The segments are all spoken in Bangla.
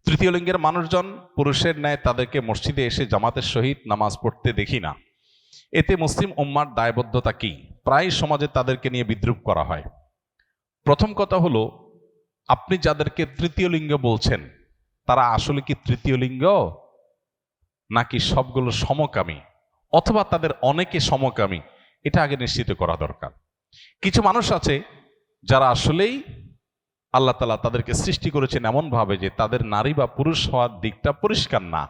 তৃতীয় লিঙ্গের মানুষজন পুরুষের ন্যায় তাদেরকে মসজিদে এসে জামাতের সহিত নামাজ পড়তে দেখি না। এতে মুসলিম উম্মার দায়বদ্ধতা কি? প্রায় সমাজে তাদেরকে নিয়ে বিদ্রূপ করা হয়। প্রথম কথা হলো, আপনি যাদেরকে তৃতীয় লিঙ্গ বলছেন তারা আসলে কি তৃতীয় লিঙ্গ, নাকি সবগুলো সমকামী, অথবা তাদের অনেকে সমকামী? এটা আগে নিশ্চিত করা দরকার। কিছু মানুষ আছে যারা আসলেই আল্লাহ তাআলা তাদেরকে সৃষ্টি করেছেন এমন ভাবে যে তাদের নারী বা পুরুষ হওয়ার দিকটা পরিষ্কার না।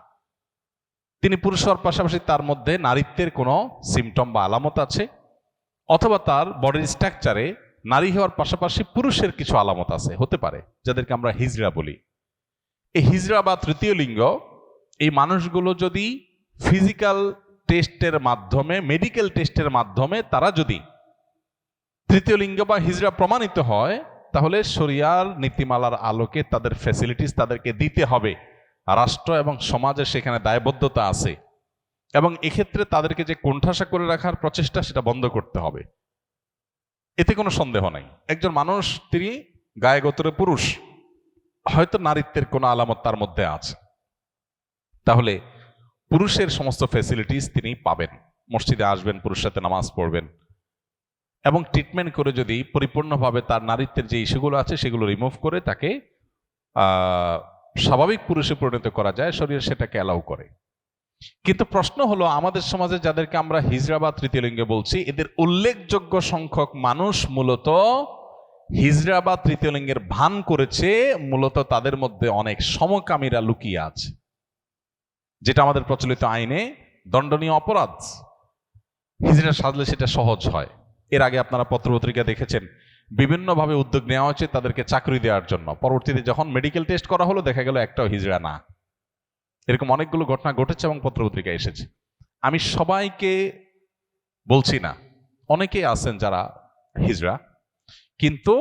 তিনি পুরুষ হওয়ার পাশাপাশি তার মধ্যে নারীত্বের কোনো সিমটম বা আলামত আছে, অথবা তার বডির স্ট্রাকচারে নারী হওয়ার পাশাপাশি পুরুষের কিছু আলামত আছে, হতে পারে, যাদেরকে আমরা হিজড়া বলি। এই হিজড়া বা তৃতীয় লিঙ্গ, এই মানুষগুলো যদি ফিজিক্যাল টেস্টের মাধ্যমে, মেডিকেল টেস্টের মাধ্যমে তারা যদি তৃতীয় লিঙ্গ বা হিজড়া প্রমাণিত হয়, তাহলে শরিয়ার নীতিমালার আলোকে তাদের ফ্যাসিলিটিস তাদেরকে দিতে হবে। রাষ্ট্র এবং সমাজের সেখানে দায়বদ্ধতা আছে, এবং এক্ষেত্রে তাদেরকে যে কোণঠাসা করে রাখার প্রচেষ্টা, সেটা বন্ধ করতে হবে। এতে কোনো সন্দেহ নাই। একজন মানুষ, তিনি গায়ে গোত্রে পুরুষ, হয়তো নারীত্বের কোনো আলামত তার মধ্যে আছে, তাহলে পুরুষের সমস্ত ফ্যাসিলিটিস তিনি পাবেন। মসজিদে আসবেন, পুরুষের সাথে নামাজ পড়বেন, এবং ট্রিটমেন্ট করে যদি পরিপূর্ণভাবে তার নারীত্বের যে ইস্যুগুলো আছে সেগুলো রিমুভ করে তাকে স্বাভাবিক পুরুষে পরিণত করা যায়, শরীর সেটাকে অ্যালাউ করে। কিন্তু প্রশ্ন হলো, আমাদের সমাজে যাদেরকে আমরা হিজড়া বা তৃতীয় লিঙ্গে বলছি, এদের উল্লেখযোগ্য সংখ্যক মানুষ মূলত হিজড়া বা তৃতীয় লিঙ্গের ভান করেছে। মূলত তাদের মধ্যে অনেক সমকামীরা লুকিয়ে আছে, যেটা আমাদের প্রচলিত আইনে দণ্ডনীয় অপরাধ। হিজড়া সাজলে সেটা সহজ হয়। এর আগে আপনারা পত্রপত্রিকা দেখেছেন, বিভিন্নভাবে উদ্যোগ নেওয়া হয়েছে তাদেরকে চাকরি দেওয়ার জন্য। পরবর্তীতে যখন মেডিকেল টেস্ট করা হলো, দেখা গেল একটাও হিজড়া না। এরকম অনেকগুলো ঘটনা ঘটেছে এবং পত্রপত্রিকায় এসেছে। আমি সবাইকে বলছি না, অনেকেই আছেন যারা হিজড়া, কিন্তু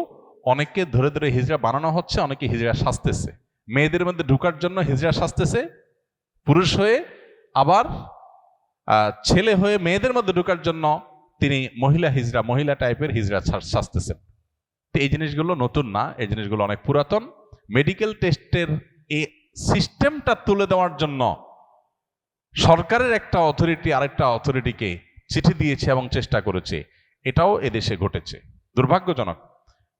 অনেককে ধরে ধরে হিজড়া বানানো হচ্ছে, অনেকে হিজড়া সাজতেছে। মেয়েদের মধ্যে ঢুকার জন্য হিজড়া সাজতেছে পুরুষ হয়ে, আবার ছেলে হয়ে মেয়েদের মধ্যে ঢুকার জন্য তিনি মহিলা হিজড়া, মহিলা টাইপের হিজড়া সাজতেছেন। তো এই জিনিসগুলো নতুন না, এই জিনিসগুলো অনেক পুরাতন। মেডিকেল টেস্টের এই সিস্টেমটা তুলে দেওয়ার জন্য সরকারের একটা অথরিটি আরেকটা অথরিটিকে চিঠি দিয়েছে এবং চেষ্টা করেছে। এটাও এদেশে ঘটেছে। দুর্ভাগ্যজনক,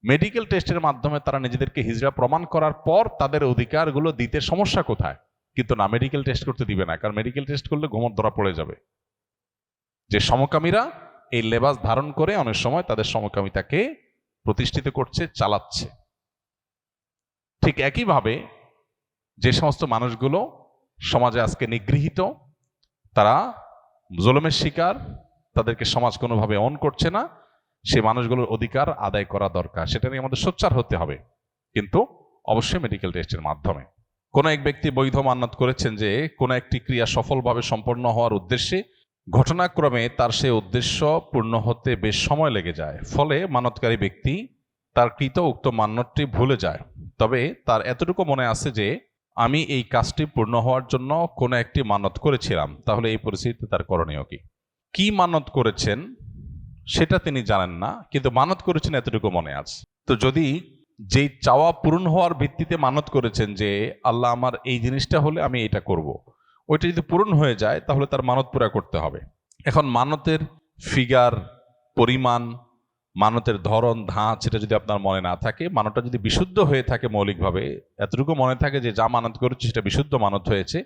মেডিকেল টেস্টের মাধ্যমে তারা নিজেদেরকে হিজড়া প্রমাণ করার পর তাদের অধিকারগুলো দিতে সমস্যা কোথায়? কিন্তু না, মেডিকেল টেস্ট করতে দিবে না, কারণ মেডিকেল টেস্ট করলে গোমর ধরা পড়ে যাবে যে সমকামীরা এই লেবাস ধারণ করে অনেক সময় তাদের সমকামিতাকে প্রতিষ্ঠিত করছে, চালাচ্ছে। ঠিক একইভাবে যে সমস্ত মানুষগুলো সমাজে আজকে নিগৃহীত, তারা জুলুমের শিকার, তাদেরকে সমাজ কোনোভাবে অন করছে না, সেই মানুষগুলোর অধিকার আদায় করা দরকার। সেটা নিয়ে আমাদের সোচ্চার হতে হবে, কিন্তু অবশ্যই মেডিকেল টেস্টের মাধ্যমে। কোনো এক ব্যক্তি বৈধ মান্যত করেছেন যে কোনো একটি ক্রিয়া সফলভাবে সম্পন্ন হওয়ার উদ্দেশ্যে ঘটনাক্রমে তার সেই উদ্দেশ্য পূর্ণ হতে বেশ সময় লেগে যায়। ফলে মানতকারী ব্যক্তি তার কৃত উক্ত মান্যতটি ভুলে যায়। তবে তার এতটুকু মনে আছে যে আমি এই কাজটি পূর্ণ হওয়ার জন্য কোনো একটি মান্যত করেছিলাম। তাহলে এই পরিস্থিতিতে তার করণীয় কি? কি মান্যত করেছেন সেটা তিনি জানেন না, কিন্তু মানত করেছেন এতটুকু মনে আছে। তো যদি যেই চাওয়া পূরণ হওয়ার ভিত্তিতে মানত করেছেন যে আল্লাহ আমার এই জিনিসটা হলে আমি এটা করব, ওইটা যদি পূরণ হয়ে যায় তাহলে তার মানত পুরা করতে হবে। এখন মানতের ফিগার, পরিমাণ, মানতের ধরন, ধাঁচ, সেটা যদি আপনার মনে না থাকে, মানতটা যদি বিশুদ্ধ হয়ে থাকে, মৌলিকভাবে এতটুকু মনে থাকে যে যা মানত করেছে সেটা বিশুদ্ধ মানত হয়েছে,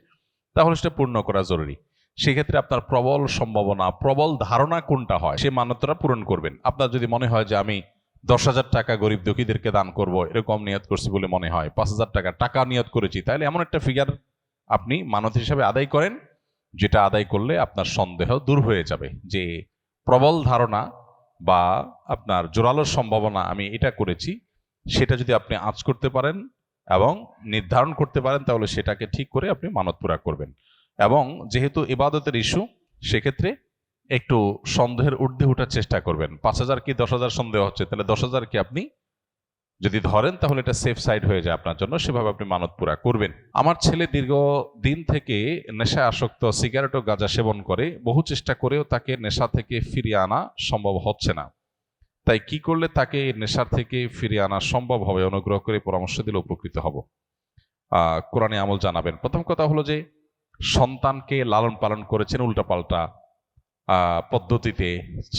তাহলে সেটা পূর্ণ করা জরুরি। সেক্ষেত্রে আপনার প্রবল সম্ভাবনা, প্রবল ধারণা কোনটা হয়, সে মান্যতটা পূরণ করবেন। আপনার যদি মনে হয় যে আমি 10,000 টাকা গরিব দুঃখীদেরকে দান করব, এরকম নিয়ত করছি বলে মনে হয়, 5,000 টাকা নিয়ত করেছি, তাহলে এমন একটা ফিগার আপনি মানত হিসাবে আদায় করেন, যেটা আদায় করলে আপনার সন্দেহ দূর হয়ে যাবে যে প্রবল ধারণা বা আপনার জোরালো সম্ভাবনা আমি এটা করেছি, সেটা যদি আপনি আঁচ করতে পারেন এবং নির্ধারণ করতে পারেন, তাহলে সেটাকে ঠিক করে আপনি মানত পুরা করবেন। এবং যেহেতু ইবাদতের ইস্যু, সেক্ষেত্রে একটু সন্দেহের ঊর্ধ্বে ওঠার চেষ্টা করবেন। 5,000 কি 10,000 সন্দেহ হচ্ছে, তাহলে 10,000 কি আপনি যদি ধরেন তাহলে এটা সেফ সাইড হয়ে যায় আপনার জন্য, সেভাবে আপনি মানত পুরা করবেন। আমার ছেলে দীর্ঘদিন থেকে নেশায় আসক্ত, সিগারেট ও গাঁজা সেবন করে, বহু চেষ্টা করেও তাকে নেশা থেকে ফিরিয়ে আনা সম্ভব হচ্ছে না। তাই কি করলে তাকে নেশার থেকে ফিরিয়ে আনা সম্ভব হবে, অনুগ্রহ করে পরামর্শ দিলে উপকৃত হব। কোরআনে আমল জানাবেন। প্রথম কথা হলো যে সন্তানকে লালন পালন করেছেন উল্টাপাল্টা পদ্ধতিতে,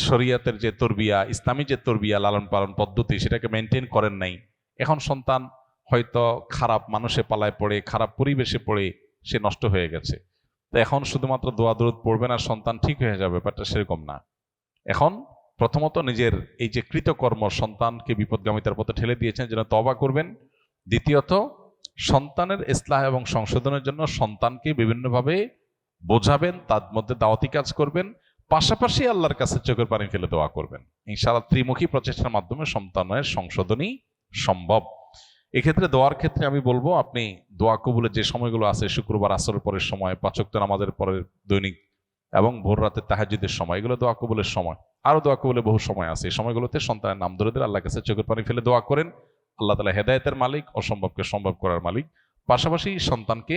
শরিয়াতের যে তরবিয়া, ইসলামী যে তরবিয়া লালন পালন পদ্ধতি, সেটাকে মেনটেন করেন নাই। এখন সন্তান হয়তো খারাপ মানুষে পালায় পড়ে, খারাপ পরিবেশে পড়ে সে নষ্ট হয়ে গেছে। তো এখন শুধুমাত্র দোয়া দরুদ পড়বেন আর সন্তান ঠিক হয়ে যাবে, ব্যাপারটা সেরকম না। এখন প্রথমত নিজের এই যে কৃতকর্ম সন্তানকে বিপদগামিতার পথে ঠেলে দিয়েছেন, যেন তওবা করবেন। দ্বিতীয়ত, সন্তানের ইসলাহ এবং সংশোধনের জন্য সন্তানকে বিভিন্নভাবে বোঝাবেন, তার মধ্যে দাওয়াতি কাজ করবেন, পাশাপাশি আল্লাহর কাছে চোখের পানি ফেলে দোয়া করবেন। ইনশাআল্লাহ ত্রিমুখী প্রচেষ্টার মাধ্যমে সন্তানের সংশোধনী সম্ভব। এক্ষেত্রে দোয়ার ক্ষেত্রে আমি বলবো, আপনি দোয়া কবুলের যে সময়গুলো আছে, শুক্রবার আসরের পরের সময়, 5 ওয়াক্ত নামাজের পরের দৈনিক এবং ভোর রাতে তাহাজ্জুদের সময়, এগুলো দোয়া কবুলের সময়। আরো দোয়া কবুলের বহু সময় আছে। এই সময়গুলোতে সন্তানের নাম ধরে দিয়ে আল্লাহর কাছে চোখের পানি ফেলে দোয়া করেন। আল্লাহ তাআলা হেদায়েতের মালিক, অসম্ভবকে সম্ভব করার মালিক। পাশাপাশি সন্তানকে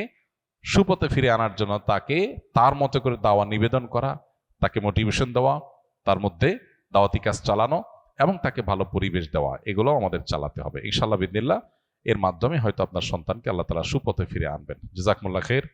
সুপথে ফিরে আনার জন্য তাকে তার মতো করে দাওয়া নিবেদন করা, তাকে মোটিভেশন দেওয়া, তার মধ্যে দাওয়াতি কাজ চালানো এবং তাকে ভালো পরিবেশ দেওয়া, এগুলো আমাদের চালাতে হবে ইনশাআল্লাহ বিদিনিল্লাহ। এর মাধ্যমে হয়তো আপনার সন্তানকে আল্লাহ তাআলা সুপথে ফিরে আনবেন। জাযাকুমুল্লাহ খাইর।